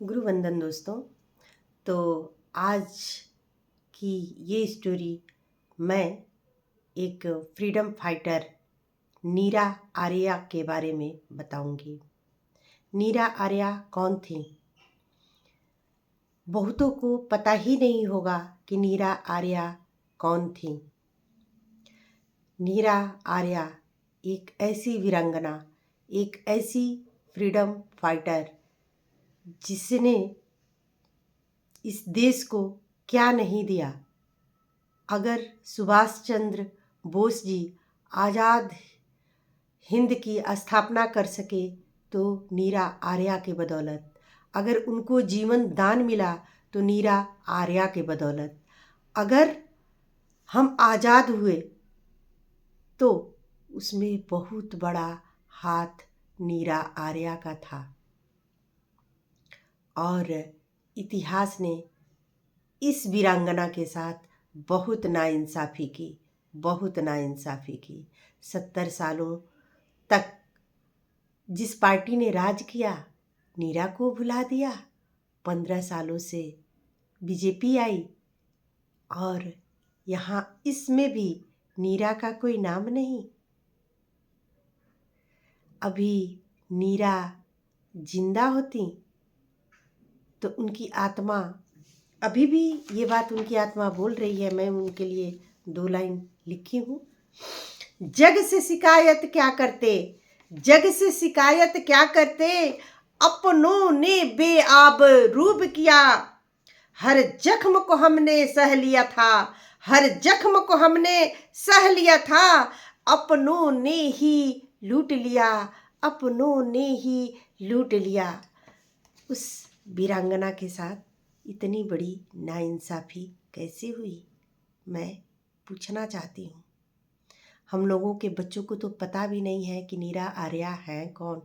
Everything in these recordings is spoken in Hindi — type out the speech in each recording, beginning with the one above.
गुरुवंदन दोस्तों। तो आज की ये स्टोरी मैं एक फ्रीडम फाइटर नीरा आर्या के बारे में बताऊंगी। नीरा आर्या कौन थी? बहुतों को पता ही नहीं होगा कि नीरा आर्या कौन थी। नीरा आर्या एक ऐसी वीरांगना, एक ऐसी फ्रीडम फाइटर जिसने इस देश को क्या नहीं दिया। अगर सुभाष चंद्र बोस जी आज़ाद हिंद की स्थापना कर सके तो नीरा आर्या के बदौलत। अगर उनको जीवन दान मिला तो नीरा आर्या के बदौलत। अगर हम आज़ाद हुए तो उसमें बहुत बड़ा हाथ नीरा आर्या का था। और इतिहास ने इस वीरांगना के साथ बहुत नाइंसाफ़ी की, बहुत नाइंसाफ़ी की। 70 सालों तक जिस पार्टी ने राज किया, नीरा को भुला दिया। 15 सालों से बीजेपी आई और यहाँ इसमें भी नीरा का कोई नाम नहीं। अभी नीरा जिंदा होती तो उनकी आत्मा, अभी भी ये बात उनकी आत्मा बोल रही है। मैं उनके लिए 2 लाइन लिखी हूँ। जग से शिकायत क्या करते, जग से शिकायत क्या करते, अपनों ने बेआबरूब किया। हर जख्म को हमने सह लिया था, हर जख्म को हमने सह लिया था। अपनों ने ही लूट लिया, अपनों ने ही लूट लिया। उस वीरांगना के साथ इतनी बड़ी नाइंसाफ़ी कैसे हुई, मैं पूछना चाहती हूँ। हम लोगों के बच्चों को तो पता भी नहीं है कि नीरा आर्या हैं कौन।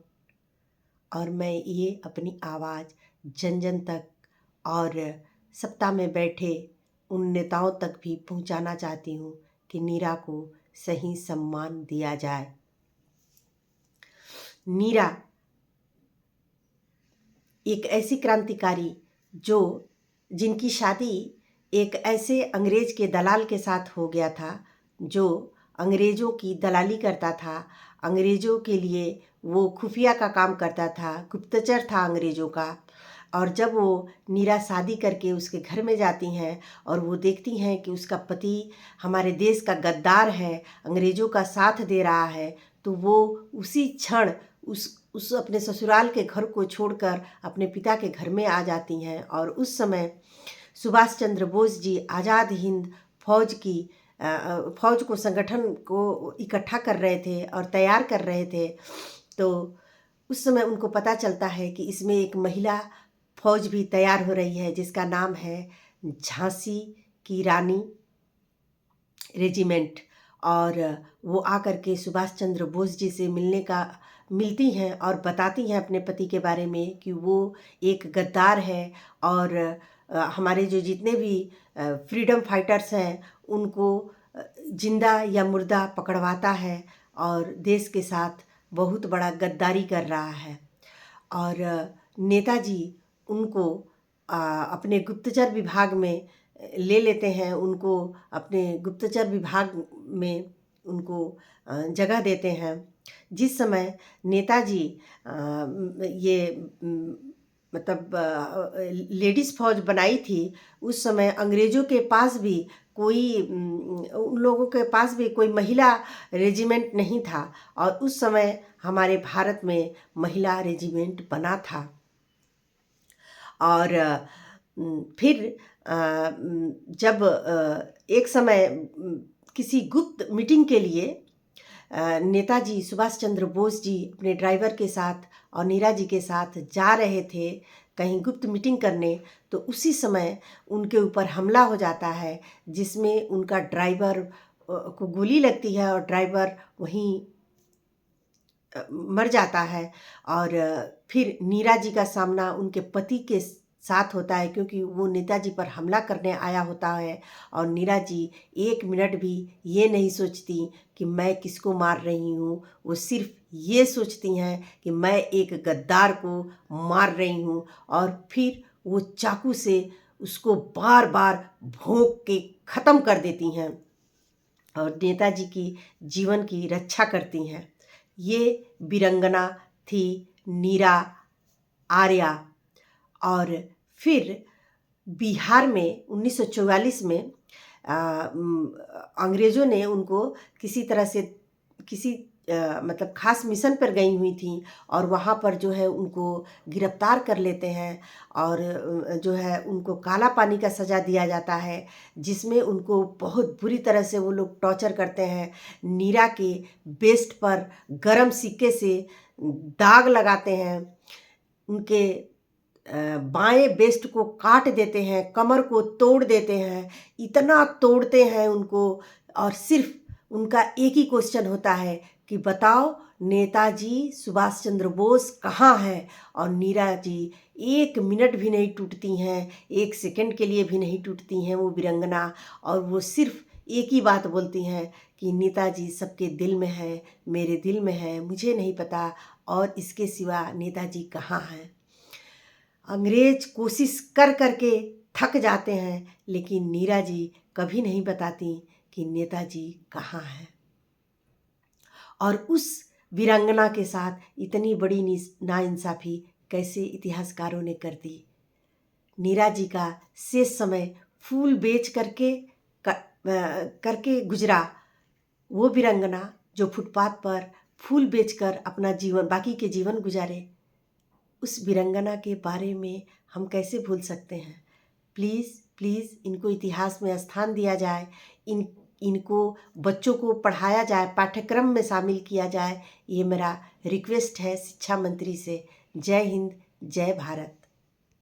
और मैं ये अपनी आवाज़ जन जन तक और सत्ता में बैठे उन नेताओं तक भी पहुंचाना चाहती हूँ कि नीरा को सही सम्मान दिया जाए। नीरा एक ऐसी क्रांतिकारी जिनकी शादी एक ऐसे अंग्रेज के दलाल के साथ हो गया था जो अंग्रेज़ों की दलाली करता था। अंग्रेज़ों के लिए वो खुफिया का काम करता था, गुप्तचर था अंग्रेज़ों का। और जब वो नीरा शादी करके उसके घर में जाती हैं और वो देखती हैं कि उसका पति हमारे देश का गद्दार है, अंग्रेज़ों का साथ दे रहा है, तो वो उसी क्षण उस अपने ससुराल के घर को छोड़कर अपने पिता के घर में आ जाती हैं। और उस समय सुभाष चंद्र बोस जी आज़ाद हिंद फौज को, संगठन को इकट्ठा कर रहे थे और तैयार कर रहे थे। तो उस समय उनको पता चलता है कि इसमें एक महिला फौज भी तैयार हो रही है जिसका नाम है झांसी की रानी रेजिमेंट। और वो आकर के सुभाष चंद्र बोस जी से मिलती हैं और बताती हैं अपने पति के बारे में कि वो एक गद्दार है और हमारे जो जितने भी फ्रीडम फाइटर्स हैं उनको जिंदा या मुर्दा पकड़वाता है और देश के साथ बहुत बड़ा गद्दारी कर रहा है। और नेताजी उनको अपने गुप्तचर विभाग में ले लेते हैं, उनको अपने गुप्तचर विभाग में उनको जगह देते हैं। जिस समय नेताजी ये लेडीज़ फौज बनाई थी, उस समय अंग्रेज़ों के पास भी उन लोगों के पास भी कोई महिला रेजिमेंट नहीं था। और उस समय हमारे भारत में महिला रेजिमेंट बना था। और फिर जब एक समय किसी गुप्त मीटिंग के लिए नेताजी सुभाष चंद्र बोस जी अपने ड्राइवर के साथ और नीरा जी के साथ जा रहे थे कहीं गुप्त मीटिंग करने, तो उसी समय उनके ऊपर हमला हो जाता है जिसमें उनका ड्राइवर को गोली लगती है और ड्राइवर वहीं मर जाता है। और फिर नीरा जी का सामना उनके पति के साथ होता है, क्योंकि वो नेताजी पर हमला करने आया होता है और नीरा जी 1 मिनट भी ये नहीं सोचती कि मैं किसको मार रही हूँ। वो सिर्फ ये सोचती हैं कि मैं एक गद्दार को मार रही हूँ, और फिर वो चाकू से उसको बार बार भोंक के ख़त्म कर देती हैं और नेताजी की जीवन की रक्षा करती हैं। ये वीरंगना थी नीरा आर्या। और फिर बिहार में 1944 में अंग्रेज़ों ने उनको किसी तरह से किसी मतलब ख़ास मिशन पर गई हुई थी, और वहाँ पर जो है उनको गिरफ्तार कर लेते हैं और जो है उनको काला पानी का सज़ा दिया जाता है, जिसमें उनको बहुत बुरी तरह से वो लोग टॉर्चर करते हैं। नीरा के वेस्ट पर गरम सिक्के से दाग लगाते हैं, उनके बाएं वेस्ट को काट देते हैं, कमर को तोड़ देते हैं, इतना तोड़ते हैं उनको। और सिर्फ उनका एक ही क्वेश्चन होता है कि बताओ नेताजी सुभाष चंद्र बोस कहाँ हैं। और नीरा जी 1 मिनट भी नहीं टूटती हैं, 1 सेकंड के लिए भी नहीं टूटती हैं वो वीरंगना। और वो सिर्फ एक ही बात बोलती हैं कि नेताजी सबके दिल में है, मेरे दिल में है, मुझे नहीं पता और इसके सिवा नेताजी कहाँ हैं। अंग्रेज कोशिश कर कर के थक जाते हैं, लेकिन नीरा जी कभी नहीं बताती कि नेताजी कहाँ हैं। और उस वीरांगना के साथ इतनी बड़ी नाइंसाफ़ी कैसे इतिहासकारों ने कर दी। नीरा जी का शेष समय फूल बेच करके गुजरा। वो वीरांगना जो फुटपाथ पर फूल बेचकर अपना जीवन बाकी के जीवन गुजारे, उस वीरंगना के बारे में हम कैसे भूल सकते हैं। प्लीज़ प्लीज़ इनको इतिहास में स्थान दिया जाए, इनको बच्चों को पढ़ाया जाए, पाठ्यक्रम में शामिल किया जाए। ये मेरा रिक्वेस्ट है शिक्षा मंत्री से। जय हिंद, जय भारत।